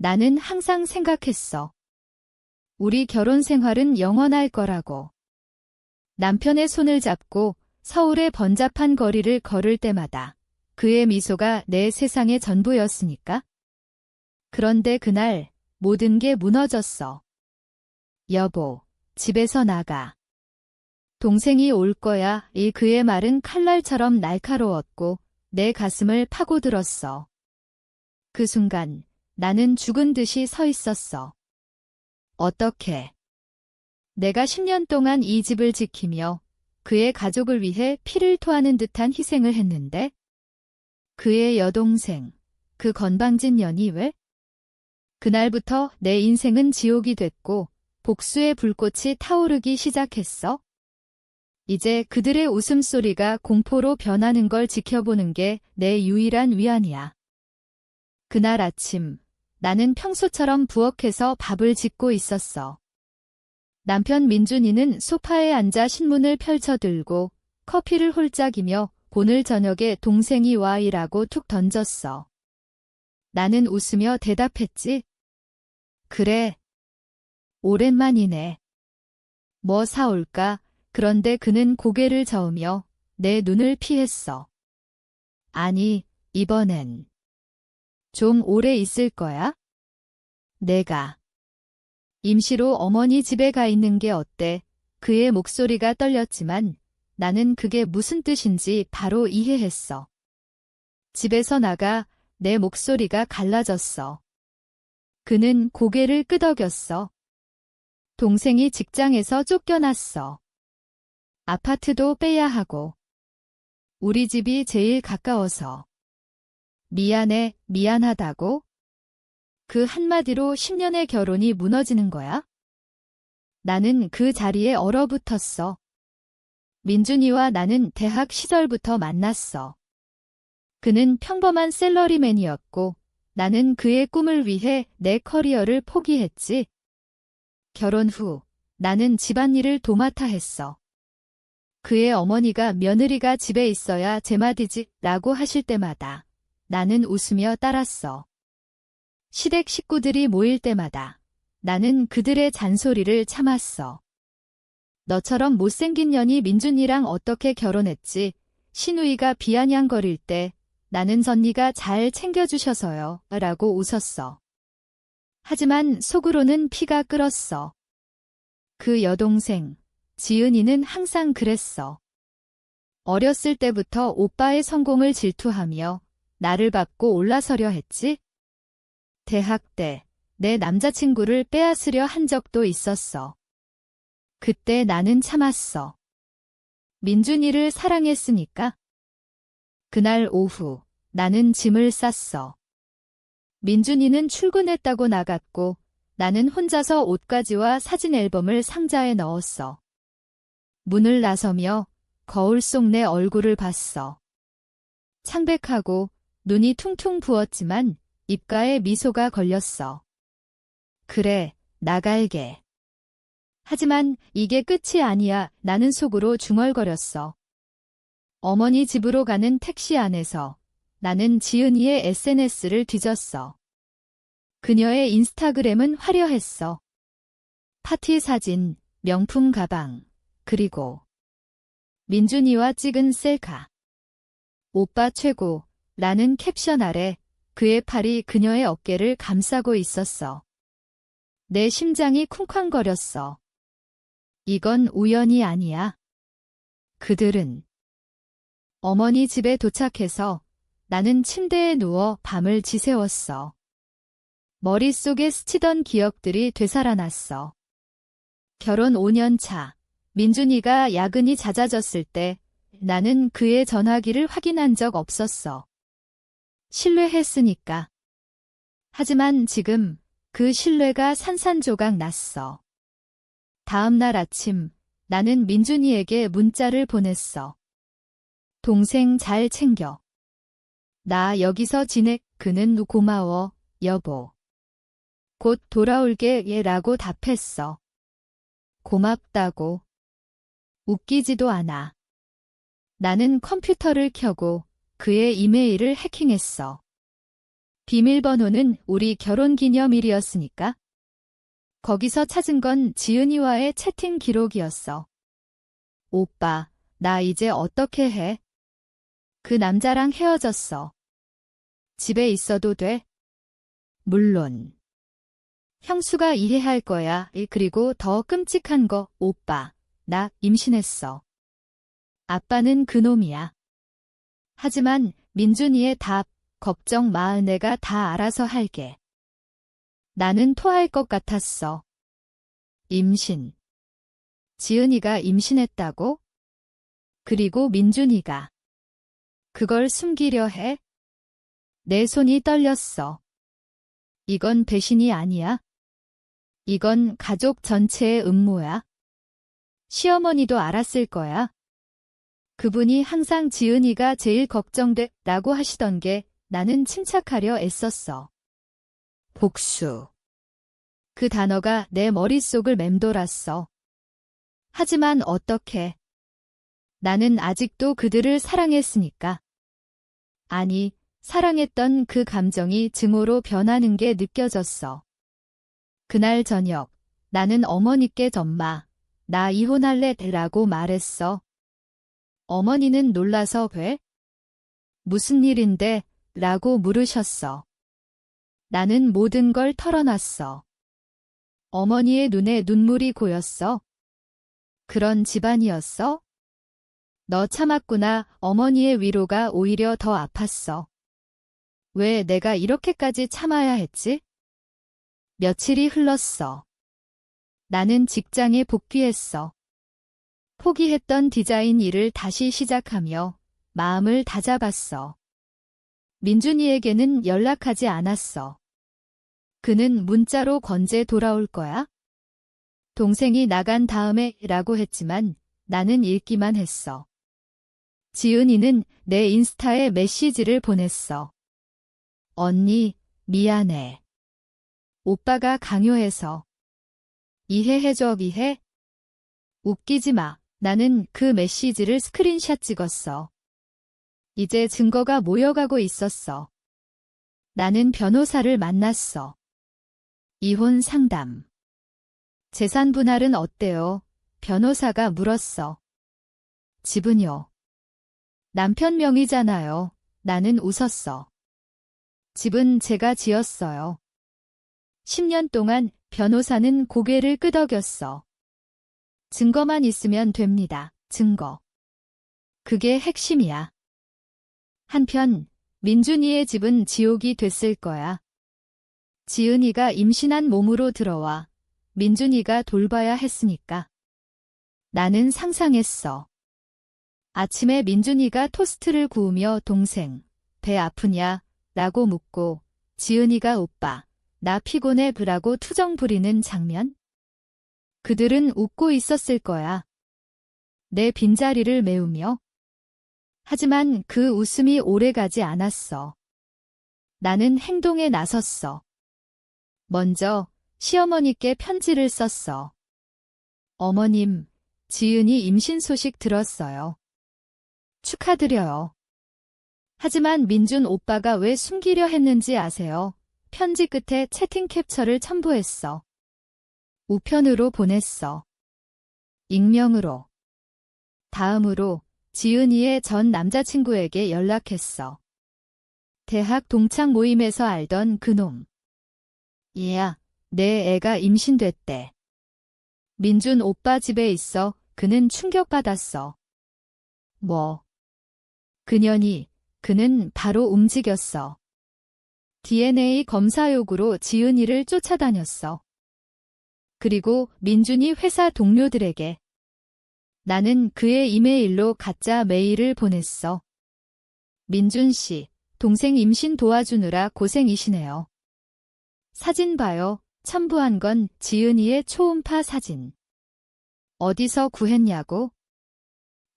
나는 항상 생각했어. 우리 결혼 생활은 영원할 거라고. 남편의 손을 잡고 서울의 번잡한 거리를 걸을 때마다 그의 미소가 내 세상의 전부였으니까. 그런데 그날 모든 게 무너졌어. 여보, 집에서 나가. 동생이 올 거야. 이 그의 말은 칼날처럼 날카로웠고 내 가슴을 파고들었어. 그 순간 나는 죽은 듯이 서 있었어. 어떻게? 내가 10년 동안 이 집을 지키며 그의 가족을 위해 피를 토하는 듯한 희생을 했는데 그의 여동생, 그 건방진 년이 왜? 그날부터 내 인생은 지옥이 됐고 복수의 불꽃이 타오르기 시작했어. 이제 그들의 웃음소리가 공포로 변하는 걸 지켜보는 게 내 유일한 위안이야. 그날 아침 나는 평소처럼 부엌에서 밥을 짓고 있었어. 남편 민준이는 소파에 앉아 신문을 펼쳐들고 커피를 홀짝이며 오늘 저녁에 동생이 와이라고 툭 던졌어. 나는 웃으며 대답했지. 그래. 오랜만이네. 뭐 사올까? 그런데 그는 고개를 저으며 내 눈을 피했어. 아니, 이번엔 좀 오래 있을 거야? 내가 임시로 어머니 집에 가 있는 게 어때? 그의 목소리가 떨렸지만 나는 그게 무슨 뜻인지 바로 이해했어. 집에서 나가. 내 목소리가 갈라졌어. 그는 고개를 끄덕였어. 동생이 직장에서 쫓겨났어. 아파트도 빼야 하고. 우리 집이 제일 가까워서. 미안해, 미안하다고? 그 한마디로 10년의 결혼이 무너지는 거야? 나는 그 자리에 얼어붙었어. 민준이와 나는 대학 시절부터 만났어. 그는 평범한 샐러리맨이었고 나는 그의 꿈을 위해 내 커리어를 포기했지. 결혼 후 나는 집안일을 도맡아 했어. 그의 어머니가 며느리가 집에 있어야 제맛이지 라고 하실 때마다 나는 웃으며 따랐어. 시댁 식구들이 모일 때마다 나는 그들의 잔소리를 참았어. 너처럼 못생긴 년이 민준이랑 어떻게 결혼했지? 시누이가 비아냥거릴 때 나는 전니가 잘 챙겨주셔서요 라고 웃었어. 하지만 속으로는 피가 끓었어. 그 여동생, 지은이는 항상 그랬어. 어렸을 때부터 오빠의 성공을 질투하며 나를 밟고 올라서려 했지. 대학 때 내 남자친구를 빼앗으려 한 적도 있었어. 그때 나는 참았어. 민준이를 사랑했으니까. 그날 오후 나는 짐을 쌌어. 민준이는 출근했다고 나갔고 나는 혼자서 옷가지와 사진 앨범을 상자에 넣었어. 문을 나서며 거울 속 내 얼굴을 봤어. 창백하고 눈이 퉁퉁 부었지만 입가에 미소가 걸렸어. 그래, 나갈게. 하지만 이게 끝이 아니야. 나는 속으로 중얼거렸어. 어머니 집으로 가는 택시 안에서 나는 지은이의 SNS를 뒤졌어. 그녀의 인스타그램은 화려했어. 파티 사진, 명품 가방, 그리고 민준이와 찍은 셀카. 오빠 최고, 라는 캡션 아래 그의 팔이 그녀의 어깨를 감싸고 있었어. 내 심장이 쿵쾅거렸어. 이건 우연이 아니야. 그들은 어머니 집에 도착해서 나는 침대에 누워 밤을 지새웠어. 머릿속에 스치던 기억들이 되살아났어. 결혼 5년 차, 민준이가 야근이 잦아졌을 때 나는 그의 전화기를 확인한 적 없었어. 신뢰했으니까. 하지만 지금 그 신뢰가 산산조각 났어. 다음 날 아침 나는 민준이에게 문자를 보냈어. 동생 잘 챙겨. 나 여기서 지내. 그는 고마워, 여보. 곧 돌아올게 라고 답했어. 고맙다고. 웃기지도 않아. 나는 컴퓨터를 켜고 그의 이메일을 해킹했어. 비밀번호는 우리 결혼기념일이었으니까. 거기서 찾은 건 지은이와의 채팅 기록이었어. 오빠, 나 이제 어떻게 해? 그 남자랑 헤어졌어. 집에 있어도 돼? 물론. 형수가 이해할 거야. 그리고 더 끔찍한 거, 오빠, 나 임신했어. 아빠는 그놈이야. 하지만 민준이의 답, 걱정 마, 내가 다 알아서 할게. 나는 토할 것 같았어. 임신. 지은이가 임신했다고? 그리고 민준이가 그걸 숨기려 해? 내 손이 떨렸어. 이건 배신이 아니야. 이건 가족 전체의 음모야. 시어머니도 알았을 거야. 그분이 항상 지은이가 제일 걱정돼라고 하시던 게 나는 침착하려 애썼어. 복수. 그 단어가 내 머릿속을 맴돌았어. 하지만 어떻게? 나는 아직도 그들을 사랑했으니까. 아니, 사랑했던 그 감정이 증오로 변하는 게 느껴졌어. 그날 저녁, 나는 어머니께 엄마, 나 이혼할래 라고 말했어. 어머니는 놀라서 왜? 무슨 일인데? 라고 물으셨어. 나는 모든 걸 털어놨어. 어머니의 눈에 눈물이 고였어. 그런 집안이었어? 너 참았구나. 어머니의 위로가 오히려 더 아팠어. 왜 내가 이렇게까지 참아야 했지? 며칠이 흘렀어. 나는 직장에 복귀했어. 포기했던 디자인 일을 다시 시작하며 마음을 다잡았어. 민준이에게는 연락하지 않았어. 그는 문자로 건재 돌아올 거야? 동생이 나간 다음에 라고 했지만 나는 읽기만 했어. 지은이는 내 인스타에 메시지를 보냈어. 언니, 미안해. 오빠가 강요해서. 이해해줘, 이해? 웃기지 마. 나는 그 메시지를 스크린샷 찍었어. 이제 증거가 모여가고 있었어. 나는 변호사를 만났어. 이혼 상담. 재산 분할은 어때요? 변호사가 물었어. 집은요? 남편 명의잖아요. 나는 웃었어. 집은 제가 지었어요. 10년 동안 변호사는 고개를 끄덕였어. 증거만 있으면 됩니다. 증거. 그게 핵심이야. 한편 민준이의 집은 지옥이 됐을 거야. 지은이가 임신한 몸으로 들어와 민준이가 돌봐야 했으니까. 나는 상상했어. 아침에 민준이가 토스트를 구우며 동생, 배 아프냐? 라고 묻고 지은이가 오빠, 나 피곤해 라고 투정 부리는 장면? 그들은 웃고 있었을 거야. 내 빈자리를 메우며. 하지만 그 웃음이 오래가지 않았어. 나는 행동에 나섰어. 먼저 시어머니께 편지를 썼어. 어머님, 지은이 임신 소식 들었어요. 축하드려요. 하지만 민준 오빠가 왜 숨기려 했는지 아세요? 편지 끝에 채팅 캡처를 첨부했어. 우편으로 보냈어. 익명으로. 다음으로 지은이의 전 남자친구에게 연락했어. 대학 동창 모임에서 알던 그놈. 얘야, 내 애가 임신됐대. 민준 오빠 집에 있어. 그는 충격받았어. 뭐? 그는 바로 움직였어. DNA 검사 요구로 지은이를 쫓아다녔어. 그리고 민준이 회사 동료들에게. 나는 그의 이메일로 가짜 메일을 보냈어. 민준 씨, 동생 임신 도와주느라 고생이시네요. 사진 봐요. 첨부한 건 지은이의 초음파 사진. 어디서 구했냐고?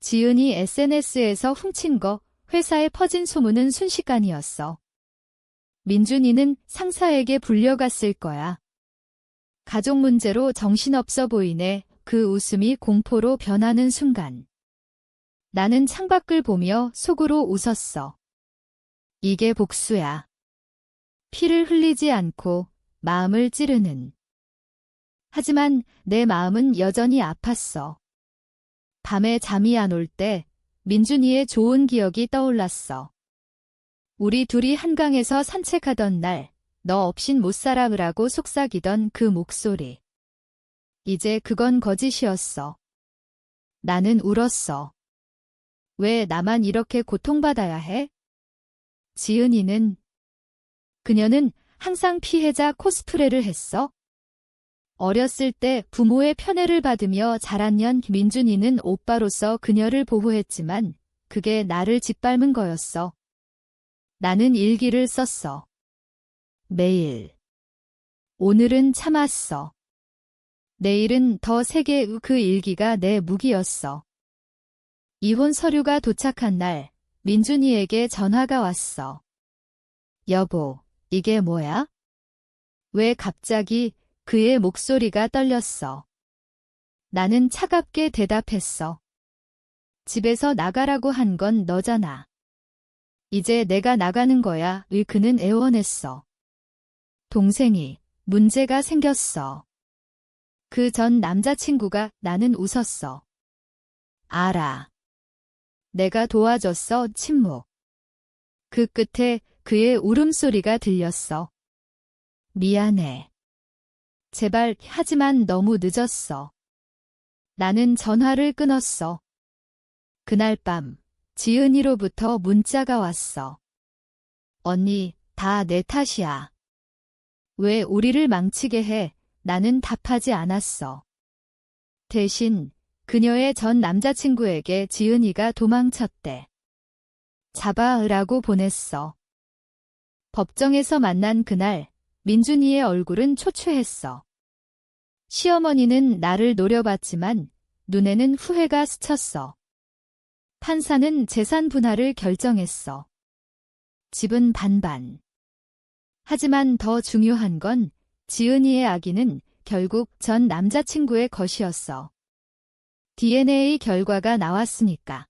지은이 SNS에서 훔친 거, 회사에 퍼진 소문은 순식간이었어. 민준이는 상사에게 불려갔을 거야. 가족 문제로 정신없어 보이네. 그 웃음이 공포로 변하는 순간. 나는 창밖을 보며 속으로 웃었어. 이게 복수야. 피를 흘리지 않고 마음을 찌르는. 하지만 내 마음은 여전히 아팠어. 밤에 잠이 안 올 때 민준이의 좋은 기억이 떠올랐어. 우리 둘이 한강에서 산책하던 날, 너 없인 못 살아라고 속삭이던 그 목소리. 이제 그건 거짓이었어. 나는 울었어. 왜 나만 이렇게 고통받아야 해? 지은이는, 그녀는 항상 피해자 코스프레를 했어. 어렸을 때 부모의 편애를 받으며 자란 년 민준이는 오빠로서 그녀를 보호했지만 그게 나를 짓밟은 거였어. 나는 일기를 썼어. 매일. 오늘은 참았어. 내일은 더 세게. 그 일기가 내 무기였어. 이혼 서류가 도착한 날 민준이에게 전화가 왔어. 여보, 이게 뭐야? 왜 갑자기? 그의 목소리가 떨렸어. 나는 차갑게 대답했어. 집에서 나가라고 한 건 너잖아. 이제 내가 나가는 거야. 그는 애원했어. 동생이 문제가 생겼어. 그 전 남자친구가. 나는 웃었어. 알아. 내가 도와줬어. 침묵. 그 끝에 그의 울음소리가 들렸어. 미안해. 제발. 하지만 너무 늦었어. 나는 전화를 끊었어. 그날 밤 지은이로부터 문자가 왔어. 언니, 다 내 탓이야. 왜 우리를 망치게 해? 나는 답하지 않았어. 대신 그녀의 전 남자친구에게 지은이가 도망쳤대. 잡아으라고 보냈어. 법정에서 만난 그날 민준이의 얼굴은 초췌했어. 시어머니는 나를 노려봤지만 눈에는 후회가 스쳤어. 판사는 재산 분할을 결정했어. 집은 반반. 하지만 더 중요한 건 지은이의 아기는 결국 전 남자친구의 것이었어. DNA 결과가 나왔으니까.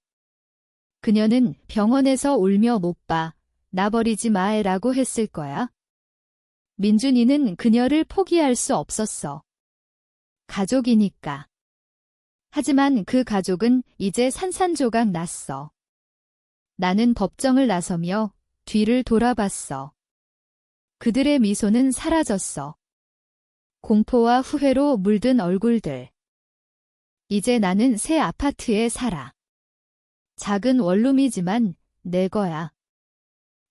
그녀는 병원에서 울며 못 봐. 나 버리지 마라고 했을 거야. 민준이는 그녀를 포기할 수 없었어. 가족이니까. 하지만 그 가족은 이제 산산조각 났어. 나는 법정을 나서며 뒤를 돌아봤어. 그들의 미소는 사라졌어. 공포와 후회로 물든 얼굴들. 이제 나는 새 아파트에 살아. 작은 원룸이지만 내 거야.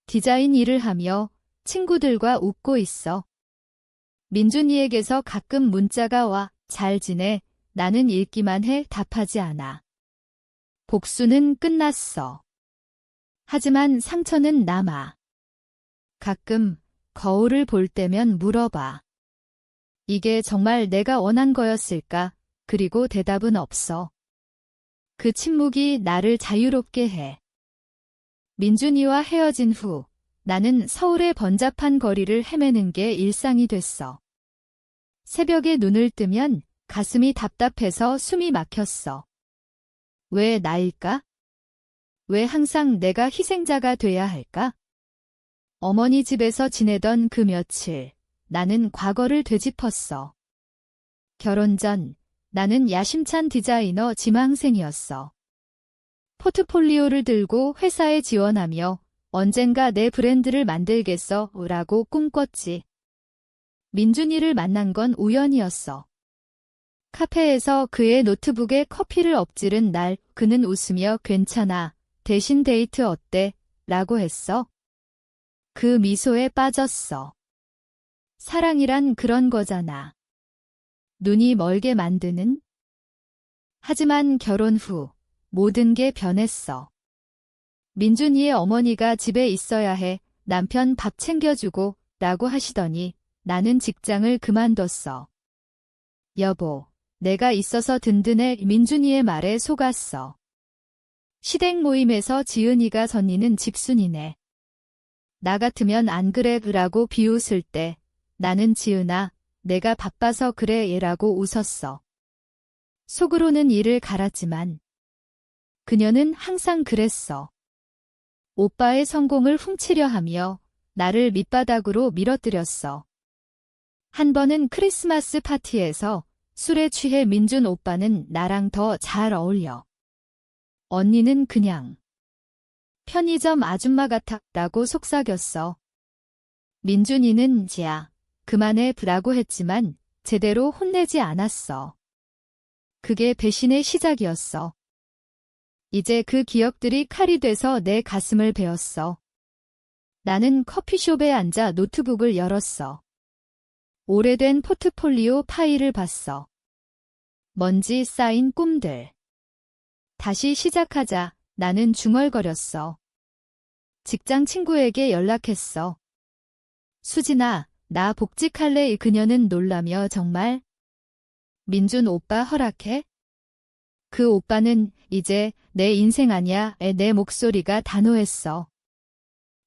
디자인 일을 하며 친구들과 웃고 있어. 민준이에게서 가끔 문자가 와. 잘 지내? 나는 읽기만 해. 답하지 않아. 복수는 끝났어. 하지만 상처는 남아. 가끔 거울을 볼 때면 물어봐. 이게 정말 내가 원한 거였을까? 그리고 대답은 없어. 그 침묵이 나를 자유롭게 해. 민준이와 헤어진 후 나는 서울의 번잡한 거리를 헤매는 게 일상이 됐어. 새벽에 눈을 뜨면 가슴이 답답해서 숨이 막혔어. 왜 나일까? 왜 항상 내가 희생자가 돼야 할까? 어머니 집에서 지내던 그 며칠, 나는 과거를 되짚었어. 결혼 전, 나는 야심찬 디자이너 지망생이었어. 포트폴리오를 들고 회사에 지원하며 언젠가 내 브랜드를 만들겠어 라고 꿈꿨지. 민준이를 만난 건 우연이었어. 카페에서 그의 노트북에 커피를 엎지른 날 그는 웃으며 괜찮아. 대신 데이트 어때? 라고 했어. 그 미소에 빠졌어. 사랑이란 그런 거잖아. 눈이 멀게 만드는? 하지만 결혼 후 모든 게 변했어. 민준이의 어머니가 집에 있어야 해. 남편 밥 챙겨주고 라고 하시더니 나는 직장을 그만뒀어. 여보, 내가 있어서 든든해. 민준이의 말에 속았어. 시댁 모임에서 지은이가 전니는 집순이네. 나 같으면 안 그래? 라고 비웃을 때 나는 지은아, 내가 바빠서 그래 얘라고 웃었어. 속으로는 이를 갈았지만 그녀는 항상 그랬어. 오빠의 성공을 훔치려 하며 나를 밑바닥으로 밀어뜨렸어. 한 번은 크리스마스 파티에서 술에 취해 민준 오빠는 나랑 더 잘 어울려. 언니는 그냥 편의점 아줌마 같아 라고 속삭였어. 민준이는 지야, 그만해 라고 했지만 제대로 혼내지 않았어. 그게 배신의 시작이었어. 이제 그 기억들이 칼이 돼서 내 가슴을 베었어. 나는 커피숍에 앉아 노트북을 열었어. 오래된 포트폴리오 파일을 봤어. 먼지 쌓인 꿈들. 다시 시작하자. 나는 중얼거렸어. 직장 친구에게 연락했어. 수진아, 나 복직할래. 그녀는 놀라며 정말? 민준 오빠 허락해? 그 오빠는 이제 내 인생 아니야. 내 목소리가 단호했어.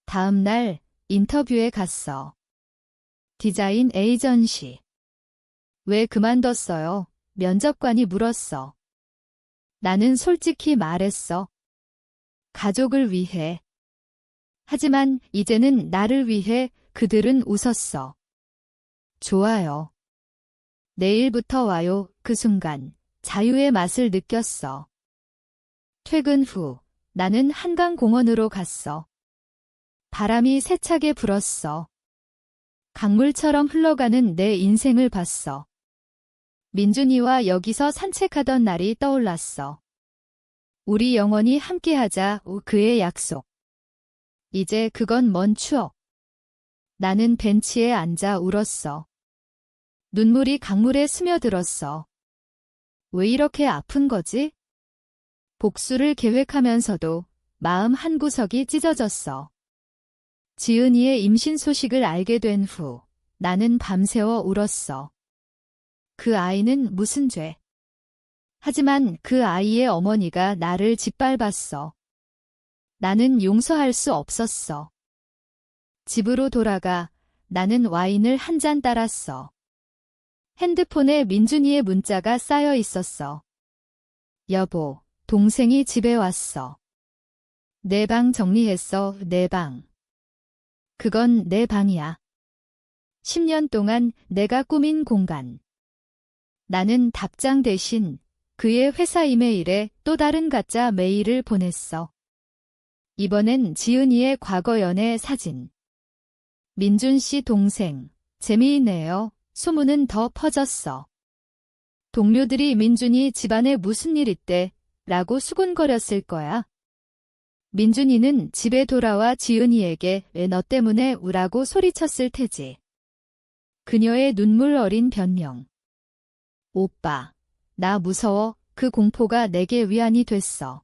다음 날 인터뷰에 갔어. 디자인 에이전시. 왜 그만뒀어요? 면접관이 물었어. 나는 솔직히 말했어. 가족을 위해. 하지만 이제는 나를 위해. 그들은 웃었어. 좋아요. 내일부터 와요. 그 순간 자유의 맛을 느꼈어. 퇴근 후 나는 한강공원으로 갔어. 바람이 세차게 불었어. 강물처럼 흘러가는 내 인생을 봤어. 민준이와 여기서 산책하던 날이 떠올랐어. 우리 영원히 함께하자. 그의 약속. 이제 그건 먼 추억. 나는 벤치에 앉아 울었어. 눈물이 강물에 스며들었어. 왜 이렇게 아픈 거지? 복수를 계획하면서도 마음 한구석이 찢어졌어. 지은이의 임신 소식을 알게 된 후 나는 밤새워 울었어. 그 아이는 무슨 죄? 하지만 그 아이의 어머니가 나를 짓밟았어. 나는 용서할 수 없었어. 집으로 돌아가 나는 와인을 한 잔 따랐어. 핸드폰에 민준이의 문자가 쌓여 있었어. 여보, 동생이 집에 왔어. 내 방 정리했어. 내 방. 그건 내 방이야. 10년 동안 내가 꾸민 공간. 나는 답장 대신 그의 회사 이메일에 또 다른 가짜 메일을 보냈어. 이번엔 지은이의 과거 연애 사진. 민준 씨 동생, 재미있네요. 소문은 더 퍼졌어. 동료들이 민준이 집안에 무슨 일 있대? 라고 수군거렸을 거야. 민준이는 집에 돌아와 지은이에게 왜 너 때문에 우라고 소리쳤을 테지. 그녀의 눈물 어린 변명. 오빠, 나 무서워. 그 공포가 내게 위안이 됐어.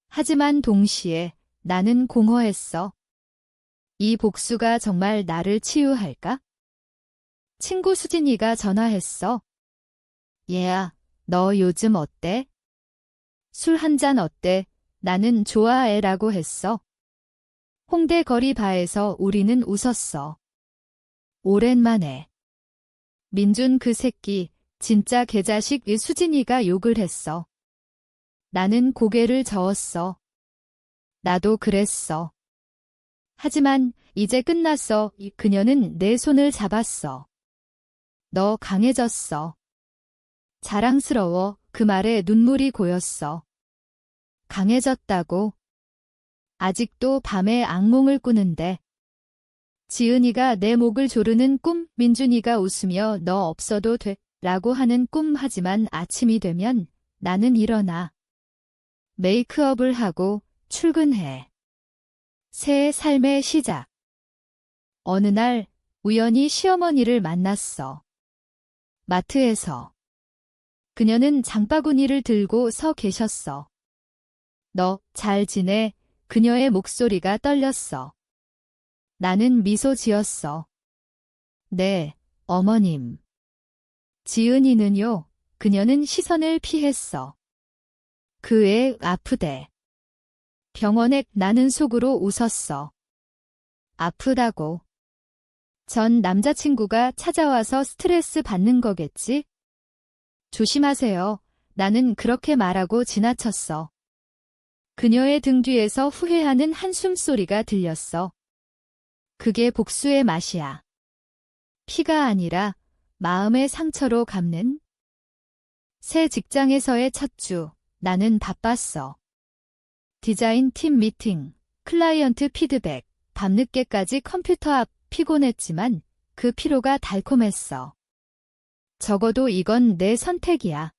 하지만 동시에 나는 공허했어. 이 복수가 정말 나를 치유할까? 친구 수진이가 전화했어. 얘야, 너 요즘 어때? 술 한 잔 어때? 나는 좋아해라고 했어. 홍대 거리 바에서 우리는 웃었어. 오랜만에. 민준 그 새끼, 진짜 개자식. 수진이가 욕을 했어. 나는 고개를 저었어. 나도 그랬어. 하지만 이제 끝났어. 그녀는 내 손을 잡았어. 너 강해졌어. 자랑스러워. 그 말에 눈물이 고였어. 강해졌다고? 아직도 밤에 악몽을 꾸는데. 지은이가 내 목을 조르는 꿈, 민준이가 웃으며 너 없어도 돼 라고 하는 꿈. 하지만 아침이 되면 나는 일어나. 메이크업을 하고 출근해. 새 삶의 시작. 어느 날 우연히 시어머니를 만났어. 마트에서. 그녀는 장바구니를 들고 서 계셨어. 너 잘 지내? 그녀의 목소리가 떨렸어. 나는 미소 지었어. 네, 어머님. 지은이는요? 그녀는 시선을 피했어. 그 애 아프대. 병원에. 나는 속으로 웃었어. 아프다고. 전 남자친구가 찾아와서 스트레스 받는 거겠지? 조심하세요. 나는 그렇게 말하고 지나쳤어. 그녀의 등 뒤에서 후회하는 한숨 소리가 들렸어. 그게 복수의 맛이야. 피가 아니라 마음의 상처로 갚는? 새 직장에서의 첫 주, 나는 바빴어. 디자인 팀 미팅, 클라이언트 피드백, 밤늦게까지 컴퓨터 앞 피곤했지만 그 피로가 달콤했어. 적어도 이건 내 선택이야.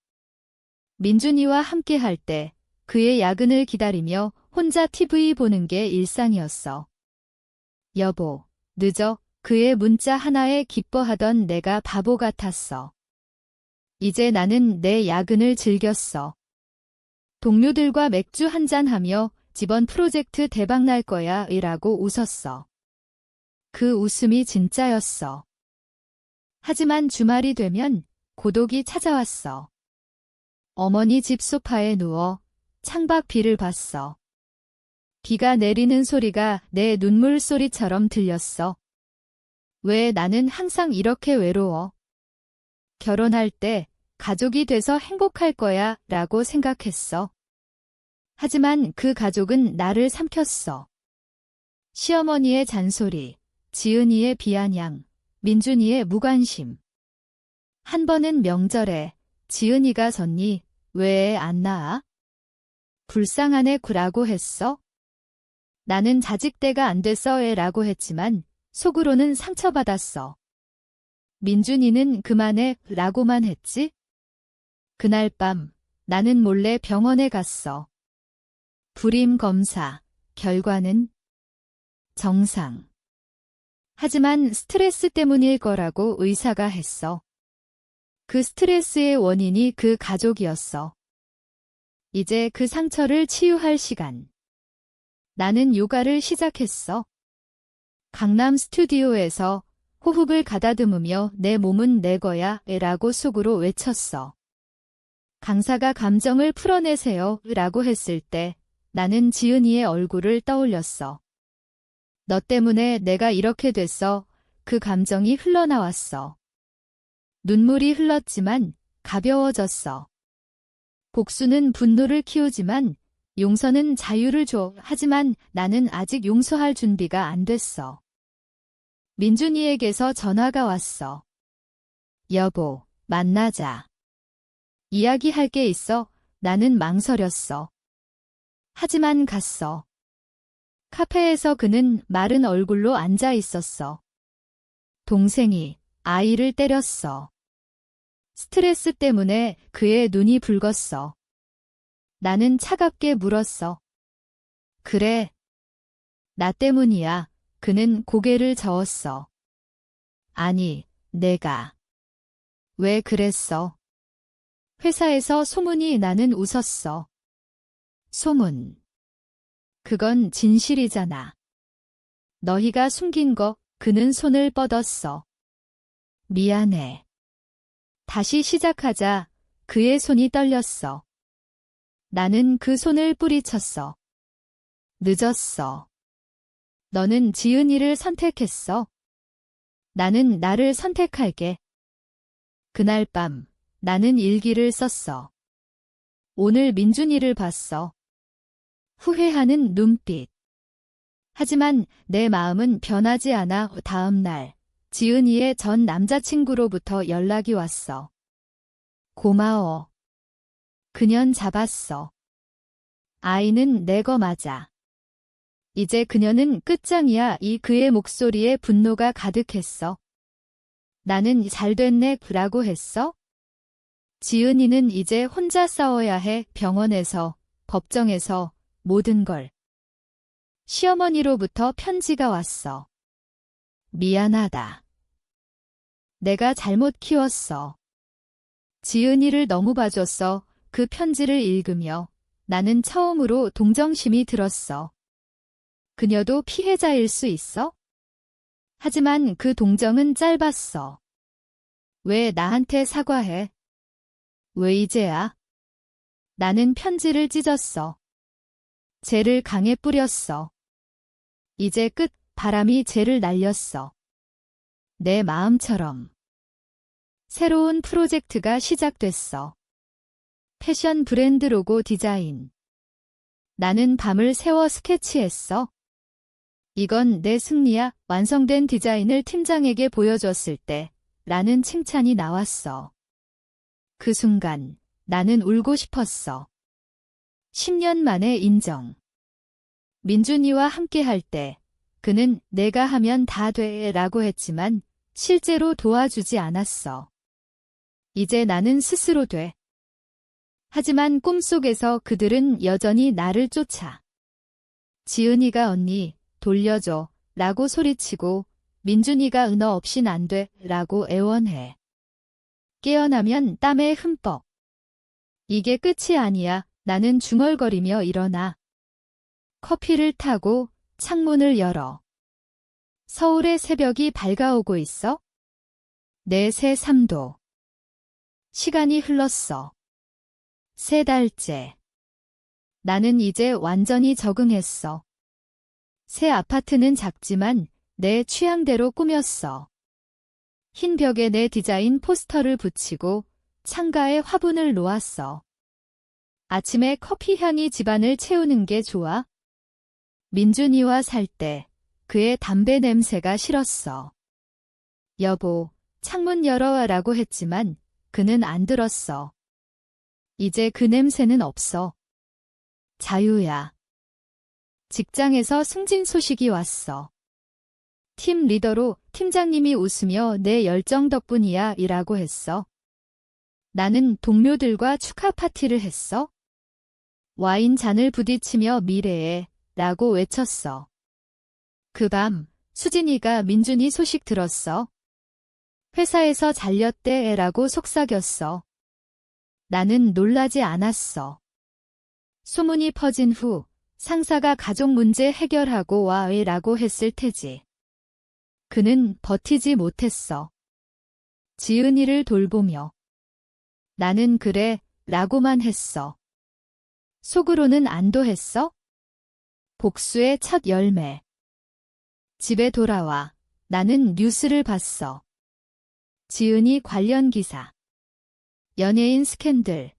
민준이와 함께 할 때 그의 야근을 기다리며 혼자 TV 보는 게 일상이었어. 여보, 늦어. 그의 문자 하나에 기뻐하던 내가 바보 같았어. 이제 나는 내 야근을 즐겼어. 동료들과 맥주 한잔하며 이번 프로젝트 대박 날 거야 이라고 웃었어. 그 웃음이 진짜였어. 하지만 주말이 되면 고독이 찾아왔어. 어머니 집 소파에 누워 창밖 비를 봤어. 비가 내리는 소리가 내 눈물 소리처럼 들렸어. 왜 나는 항상 이렇게 외로워? 결혼할 때 가족이 돼서 행복할 거야 라고 생각했어. 하지만 그 가족은 나를 삼켰어. 시어머니의 잔소리, 지은이의 비아냥, 민준이의 무관심. 한 번은 명절에 지은이가 졌니? 왜 애 안 낳아? 불쌍하네 구라고 했어? 나는 자직대가 안 됐어 애라고 했지만 속으로는 상처받았어. 민준이는 그만해 라고만 했지? 그날 밤 나는 몰래 병원에 갔어. 불임 검사, 결과는 정상. 하지만 스트레스 때문일 거라고 의사가 했어. 그 스트레스의 원인이 그 가족이었어. 이제 그 상처를 치유할 시간. 나는 요가를 시작했어. 강남 스튜디오에서 호흡을 가다듬으며 내 몸은 내 거야 라고 속으로 외쳤어. 강사가 감정을 풀어내세요 라고 했을 때 나는 지은이의 얼굴을 떠올렸어. 너 때문에 내가 이렇게 됐어. 그 감정이 흘러나왔어. 눈물이 흘렀지만 가벼워졌어. 복수는 분노를 키우지만 용서는 자유를 줘. 하지만 나는 아직 용서할 준비가 안 됐어. 민준이에게서 전화가 왔어. 여보, 만나자. 이야기할 게 있어. 나는 망설였어. 하지만 갔어. 카페에서 그는 마른 얼굴로 앉아 있었어. 동생이 아이를 때렸어. 스트레스 때문에 그의 눈이 붉었어. 나는 차갑게 물었어. 그래. 나 때문이야. 그는 고개를 저었어. 아니, 내가. 왜 그랬어? 회사에서 소문이 나는 웃었어. 소문. 그건 진실이잖아. 너희가 숨긴 거. 그는 손을 뻗었어. 미안해. 다시 시작하자. 그의 손이 떨렸어. 나는 그 손을 뿌리쳤어. 늦었어. 너는 지은이를 선택했어. 나는 나를 선택할게. 그날 밤 나는 일기를 썼어. 오늘 민준이를 봤어. 후회하는 눈빛. 하지만 내 마음은 변하지 않아. 다음 날 지은이의 전 남자친구로부터 연락이 왔어. 고마워. 그년 잡았어. 아이는 내 거 맞아. 이제 그녀는 끝장이야. 이 그의 목소리에 분노가 가득했어. 나는 잘됐네 라고 했어? 지은이는 이제 혼자 싸워야 해. 병원에서, 법정에서, 모든 걸. 시어머니로부터 편지가 왔어. 미안하다. 내가 잘못 키웠어. 지은이를 너무 봐줬어. 그 편지를 읽으며 나는 처음으로 동정심이 들었어. 그녀도 피해자일 수 있어? 하지만 그 동정은 짧았어. 왜 나한테 사과해? 왜 이제야? 나는 편지를 찢었어. 젤을 강에 뿌렸어. 이제 끝. 바람이 젤을 날렸어. 내 마음처럼. 새로운 프로젝트가 시작됐어. 패션 브랜드 로고 디자인. 나는 밤을 새워 스케치했어. 이건 내 승리야. 완성된 디자인을 팀장에게 보여줬을 때 라는 칭찬이 나왔어. 그 순간 나는 울고 싶었어. 10년 만에 인정. 민준이와 함께 할 때 그는 내가 하면 다 돼 라고 했지만 실제로 도와주지 않았어. 이제 나는 스스로 돼. 하지만 꿈속에서 그들은 여전히 나를 쫓아. 지은이가 언니 돌려줘 라고 소리치고 민준이가 은어 없인 안 돼 라고 애원해. 깨어나면 땀에 흠뻑. 이게 끝이 아니야. 나는 중얼거리며 일어나. 커피를 타고 창문을 열어. 서울의 새벽이 밝아오고 있어. 내새 3도. 시간이 흘렀어. 3달째. 나는 이제 완전히 적응했어. 새 아파트는 작지만 내 취향대로 꾸몄어. 흰 벽에 내 디자인 포스터를 붙이고 창가에 화분을 놓았어. 아침에 커피 향이 집안을 채우는 게 좋아. 민준이와 살 때 그의 담배 냄새가 싫었어. 여보, 창문 열어라고 했지만 그는 안 들었어. 이제 그 냄새는 없어. 자유야. 직장에서 승진 소식이 왔어. 팀 리더로 팀장님이 웃으며 내 열정 덕분이야 이라고 했어. 나는 동료들과 축하 파티를 했어. 와인 잔을 부딪히며 미래에 라고 외쳤어. 그 밤 수진이가 민준이 소식 들었어. 회사에서 잘렸대 라고 속삭였어. 나는 놀라지 않았어. 소문이 퍼진 후 상사가 가족 문제 해결하고 와 라고 했을 테지. 그는 버티지 못했어. 지은이를 돌보며. 나는 그래 라고만 했어. 속으로는 안도했어. 복수의 첫 열매. 집에 돌아와 나는 뉴스를 봤어. 지은이 관련 기사. 연예인 스캔들.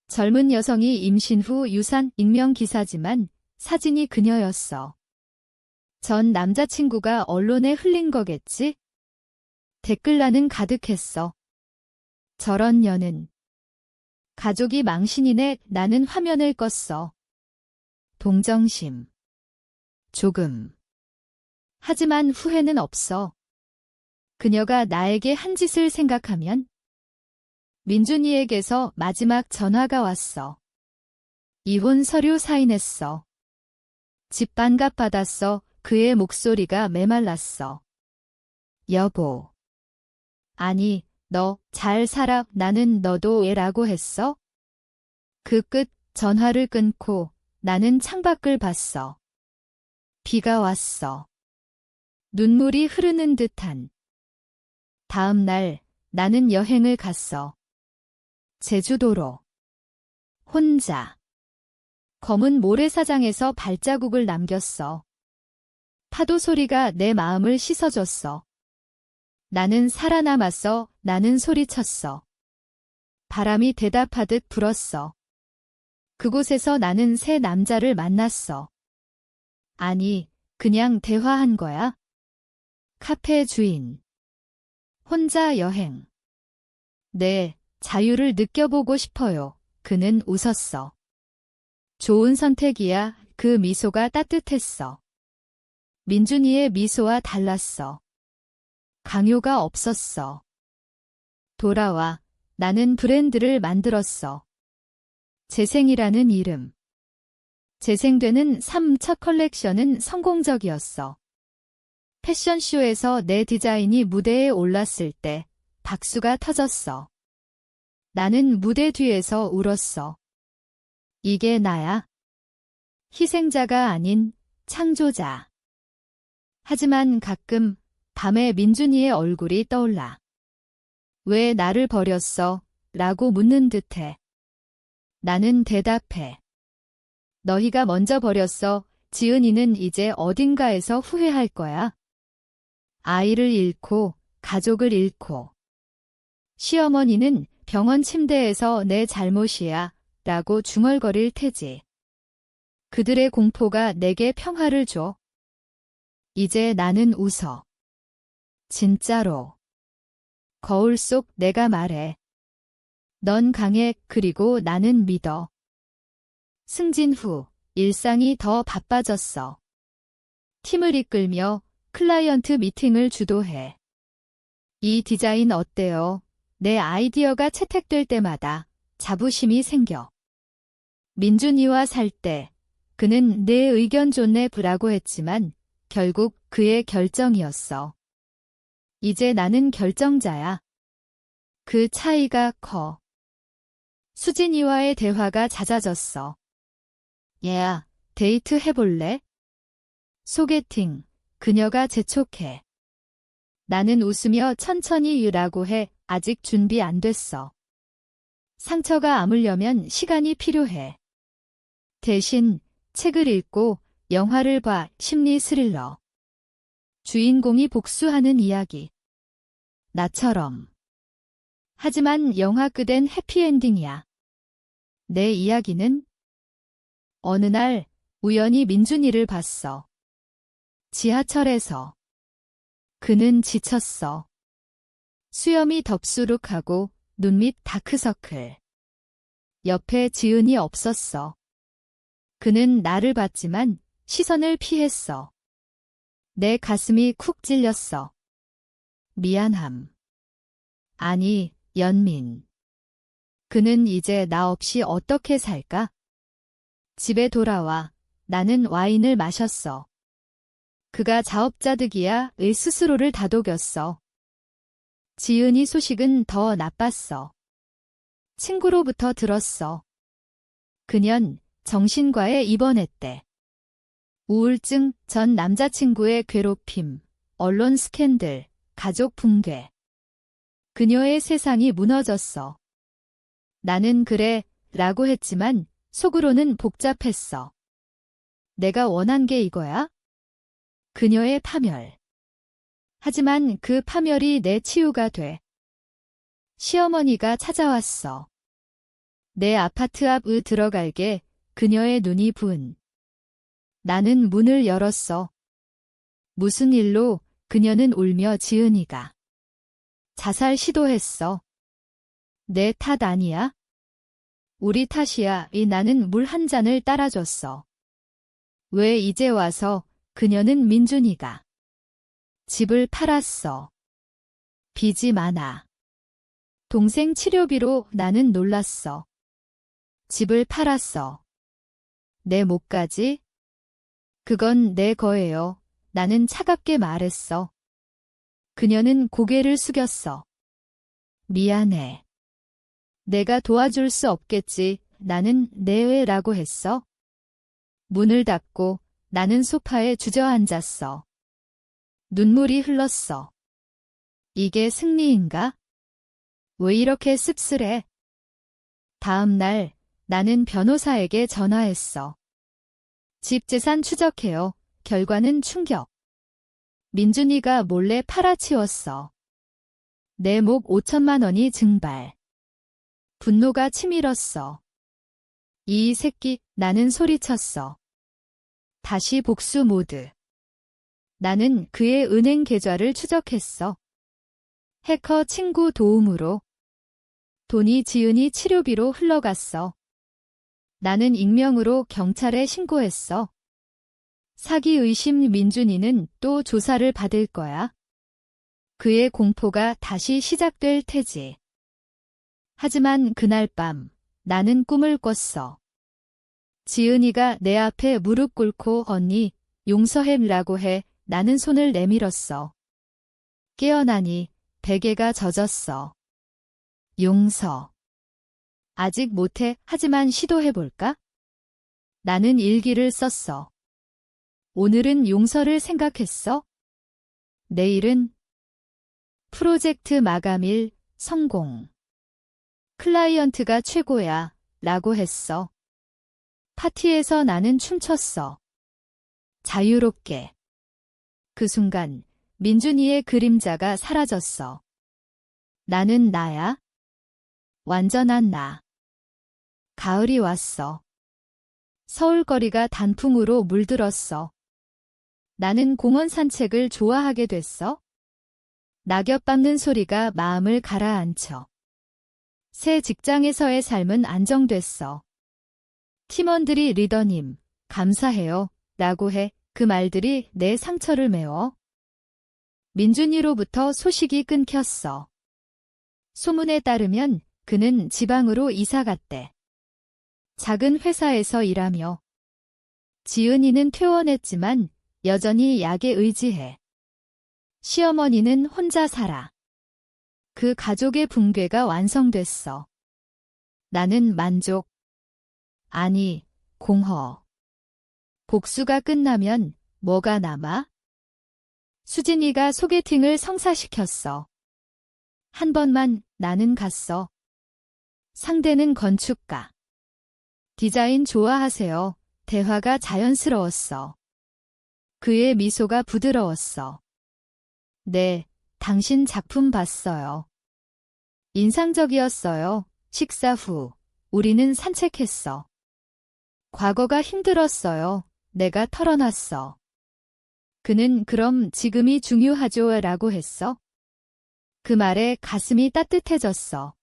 젊은 여성이 임신 후 유산 익명 기사지만 사진이 그녀였어. 전 남자친구가 언론에 흘린 거겠지? 댓글란은 가득했어. 저런 년은. 가족이 망신이네. 나는 화면을 껐어. 동정심. 조금. 하지만 후회는 없어. 그녀가 나에게 한 짓을 생각하면. 민준이에게서 마지막 전화가 왔어. 이혼 서류 사인했어. 집 반값 받았어. 그의 목소리가 메말랐어. 여보. 아니, 너 잘 살아. 나는 너도 애라고 했어? 그 끝 전화를 끊고 나는 창밖을 봤어. 비가 왔어. 눈물이 흐르는 듯한. 다음 날 나는 여행을 갔어. 제주도로. 혼자. 검은 모래사장에서 발자국을 남겼어. 파도 소리가 내 마음을 씻어줬어. 나는 살아남았어. 나는 소리쳤어. 바람이 대답하듯 불었어. 그곳에서 나는 새 남자를 만났어. 아니, 그냥 대화한 거야. 카페 주인. 혼자 여행. 네, 자유를 느껴보고 싶어요. 그는 웃었어. 좋은 선택이야. 그 미소가 따뜻했어. 민준이의 미소와 달랐어. 강요가 없었어. 돌아와. 나는 브랜드를 만들었어. 재생이라는 이름. 재생되는 삶 첫 컬렉션은 성공적이었어. 패션쇼에서 내 디자인이 무대에 올랐을 때 박수가 터졌어. 나는 무대 뒤에서 울었어. 이게 나야. 희생자가 아닌 창조자. 하지만 가끔 밤에 민준이의 얼굴이 떠올라. 왜 나를 버렸어? 라고 묻는 듯해. 나는 대답해. 너희가 먼저 버렸어. 지은이는 이제 어딘가에서 후회할 거야. 아이를 잃고 가족을 잃고. 시어머니는 병원 침대에서 내 잘못이야 라고 중얼거릴 테지. 그들의 공포가 내게 평화를 줘. 이제 나는 웃어. 진짜로. 거울 속 내가 말해. 넌 강해, 그리고 나는 믿어. 승진 후 일상이 더 바빠졌어. 팀을 이끌며 클라이언트 미팅을 주도해. 이 디자인 어때요? 내 아이디어가 채택될 때마다 자부심이 생겨. 민준이와 살 때 그는 내 의견 좋네 브라고 했지만 결국 그의 결정이었어. 이제 나는 결정자야. 그 차이가 커. 수진이와의 대화가 잦아졌어. 얘야, 데이트 해볼래? 소개팅, 그녀가 재촉해. 나는 웃으며 천천히 유라고 해. 아직 준비 안 됐어. 상처가 아물려면 시간이 필요해. 대신 책을 읽고 영화를 봐. 심리 스릴러. 주인공이 복수하는 이야기. 나처럼. 하지만 영화 끝엔 해피엔딩이야. 내 이야기는 어느 날 우연히 민준이를 봤어. 지하철에서. 그는 지쳤어. 수염이 덥수룩하고 눈밑 다크서클. 옆에 지은이 없었어. 그는 나를 봤지만 시선을 피했어. 내 가슴이 쿡 찔렸어. 미안함. 아니, 연민. 그는 이제 나 없이 어떻게 살까? 집에 돌아와 나는 와인을 마셨어. 그가 자업자득이야 의 스스로를 다독였어. 지은이 소식은 더 나빴어. 친구로부터 들었어. 그년 정신과에 입원했대. 우울증, 전 남자친구의 괴롭힘, 언론 스캔들, 가족 붕괴. 그녀의 세상이 무너졌어. 나는 그래, 라고 했지만 속으로는 복잡했어. 내가 원한 게 이거야? 그녀의 파멸. 하지만 그 파멸이 내 치유가 돼. 시어머니가 찾아왔어. 내 아파트 앞을 들어갈게 그녀의 눈이 부은. 나는 문을 열었어. 무슨 일로? 그녀는 울며 지은이가. 자살 시도했어. 내 탓 아니야? 우리 탓이야. 나는 물 한 잔을 따라줬어. 왜 이제 와서? 그녀는 민준이가. 집을 팔았어. 빚이 많아. 동생 치료비로. 나는 놀랐어. 집을 팔았어. 내 몫까지? 그건 내 거예요. 나는 차갑게 말했어. 그녀는 고개를 숙였어. 미안해. 내가 도와줄 수 없겠지. 나는 내외라고 했어. 문을 닫고 나는 소파에 주저앉았어. 눈물이 흘렀어. 이게 승리인가? 왜 이렇게 씁쓸해? 다음 날 나는 변호사에게 전화했어. 집 재산 추적해요. 결과는 충격. 민준이가 몰래 팔아치웠어. 내 목 5천만 원이 증발. 분노가 치밀었어. 이 새끼, 나는 소리쳤어. 다시 복수 모드. 나는 그의 은행 계좌를 추적했어. 해커 친구 도움으로. 돈이 지은이 치료비로 흘러갔어. 나는 익명으로 경찰에 신고했어. 사기 의심. 민준이는 또 조사를 받을 거야. 그의 공포가 다시 시작될 테지. 하지만 그날 밤 나는 꿈을 꿨어. 지은이가 내 앞에 무릎 꿇고 언니 용서해라고 해. 나는 손을 내밀었어. 깨어나니 베개가 젖었어. 용서. 아직 못해. 하지만 시도해볼까? 나는 일기를 썼어. 오늘은 용서를 생각했어? 내일은 프로젝트 마감일. 성공. 클라이언트가 최고야 라고 했어. 파티에서 나는 춤췄어. 자유롭게. 그 순간 민준이의 그림자가 사라졌어. 나는 나야. 완전한 나. 가을이 왔어. 서울거리가 단풍으로 물들었어. 나는 공원 산책을 좋아하게 됐어. 낙엽 밟는 소리가 마음을 가라앉혀. 새 직장에서의 삶은 안정됐어. 팀원들이 리더님, 감사해요. 라고 해. 그 말들이 내 상처를 메워. 민준이로부터 소식이 끊겼어. 소문에 따르면 그는 지방으로 이사 갔대. 작은 회사에서 일하며. 지은이는 퇴원했지만 여전히 약에 의지해. 시어머니는 혼자 살아. 그 가족의 붕괴가 완성됐어. 나는 만족. 아니, 공허. 복수가 끝나면 뭐가 남아? 수진이가 소개팅을 성사시켰어. 한 번만 나는 갔어. 상대는 건축가. 디자인 좋아하세요. 대화가 자연스러웠어. 그의 미소가 부드러웠어. 네, 당신 작품 봤어요. 인상적이었어요. 식사 후, 우리는 산책했어. 과거가 힘들었어요. 내가 털어놨어. 그는 그럼 지금이 중요하죠? 라고 했어. 그 말에 가슴이 따뜻해졌어.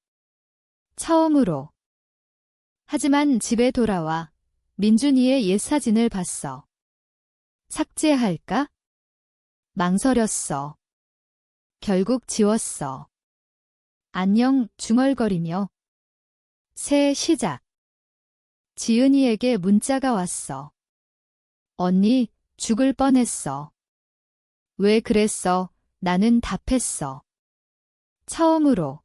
처음으로. 하지만 집에 돌아와 민준이의 옛 사진을 봤어. 삭제할까? 망설였어. 결국 지웠어. 안녕 중얼거리며. 새 시작. 지은이에게 문자가 왔어. 언니, 죽을 뻔했어. 왜 그랬어? 나는 답했어. 처음으로.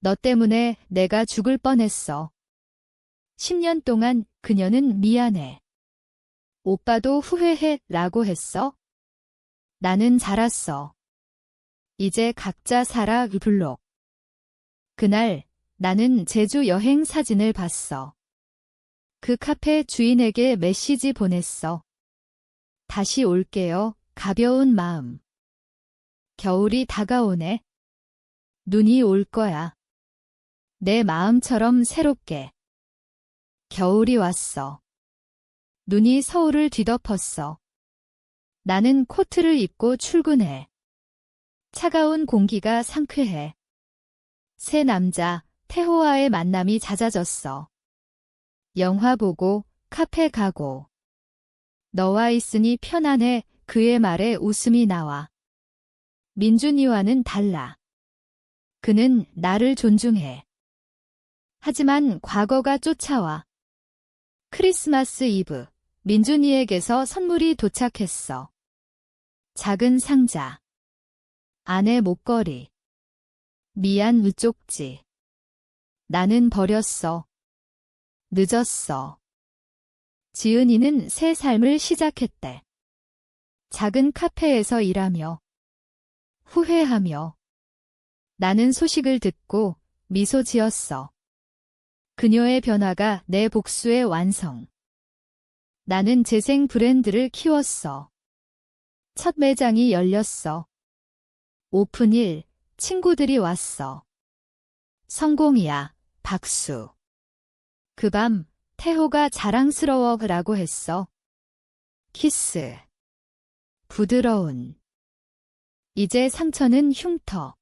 너 때문에 내가 죽을 뻔했어. 10년 동안 그녀는 미안해. 오빠도 후회해 라고 했어. 나는 자랐어. 이제 각자 살아 블록. 그날 나는 제주 여행 사진을 봤어. 그 카페 주인에게 메시지 보냈어. 다시 올게요. 가벼운 마음. 겨울이 다가오네. 눈이 올 거야. 내 마음처럼 새롭게. 겨울이 왔어. 눈이 서울을 뒤덮었어. 나는 코트를 입고 출근해. 차가운 공기가 상쾌해. 새 남자, 태호와의 만남이 잦아졌어. 영화 보고, 카페 가고. 너와 있으니 편안해. 그의 말에 웃음이 나와. 민준이와는 달라. 그는 나를 존중해. 하지만 과거가 쫓아와. 크리스마스 이브, 민준이에게서 선물이 도착했어. 작은 상자. 안에 목걸이. 미안 으쪽지. 나는 버렸어. 늦었어. 지은이는 새 삶을 시작했대. 작은 카페에서 일하며. 후회하며. 나는 소식을 듣고 미소 지었어. 그녀의 변화가 내 복수의 완성. 나는 재생 브랜드를 키웠어. 첫 매장이 열렸어. 오픈일, 친구들이 왔어. 성공이야, 박수. 그 밤, 태호가 자랑스러워 라고 했어. 키스. 부드러운. 이제 상처는 흉터.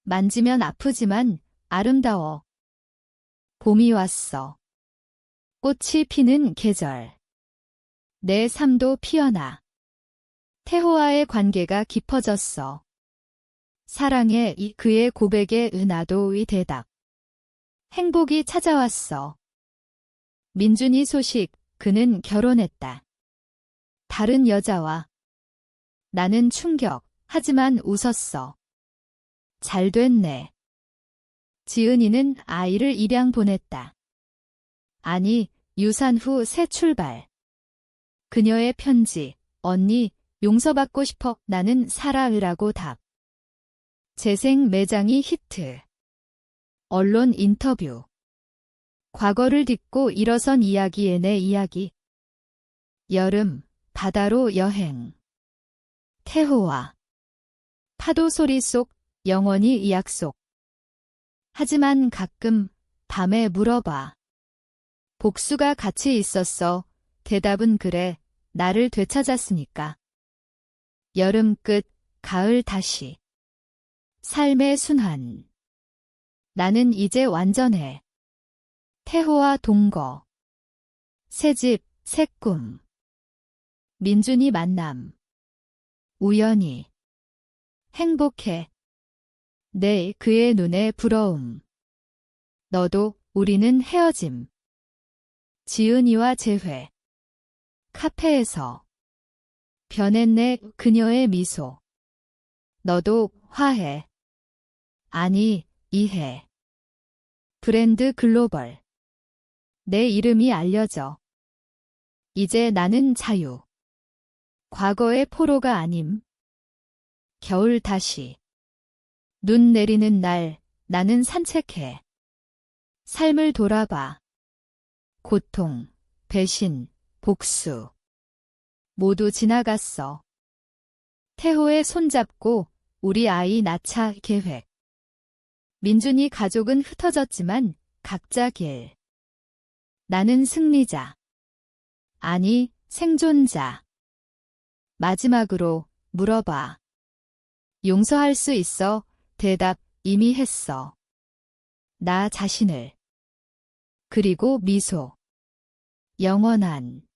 만지면 아프지만 아름다워. 봄이 왔어. 꽃이 피는 계절. 내 삶도 피어나. 태호와의 관계가 깊어졌어. 사랑해 그의 고백에 은하도의 대답. 행복이 찾아왔어. 민준이 소식, 그는 결혼했다. 다른 여자와. 나는 충격, 하지만 웃었어. 잘 됐네. 지은이는 아이를 입양 보냈다. 아니, 유산 후 새 출발. 그녀의 편지, 언니, 용서받고 싶어. 나는 살아으라고 답. 재생 매장이 히트. 언론 인터뷰. 과거를 딛고 일어선 이야기의 내 이야기. 여름, 바다로 여행. 태호와. 파도 소리 속, 영원히 이 약속. 하지만 가끔, 밤에 물어봐. 복수가 같이 있었어. 대답은 그래. 나를 되찾았으니까. 여름 끝, 가을 다시. 삶의 순환. 나는 이제 완전해. 태호와 동거. 새집, 새꿈. 민준이 만남. 우연히. 행복해. 내 그의 눈에 부러움. 너도 우리는 헤어짐. 지은이와 재회. 카페에서. 변했네 그녀의 미소. 너도 화해. 아니, 이해. 브랜드 글로벌. 내 이름이 알려져. 이제 나는 자유. 과거의 포로가 아님. 겨울 다시. 눈 내리는 날, 나는 산책해. 삶을 돌아봐. 고통, 배신, 복수. 모두 지나갔어. 태호의 손잡고 우리 아이 낳자 계획. 민준이 가족은 흩어졌지만 각자 길. 나는 승리자. 아니, 생존자. 마지막으로 물어봐. 용서할 수 있어? 대답 이미 했어. 나 자신을. 그리고 미소. 영원한.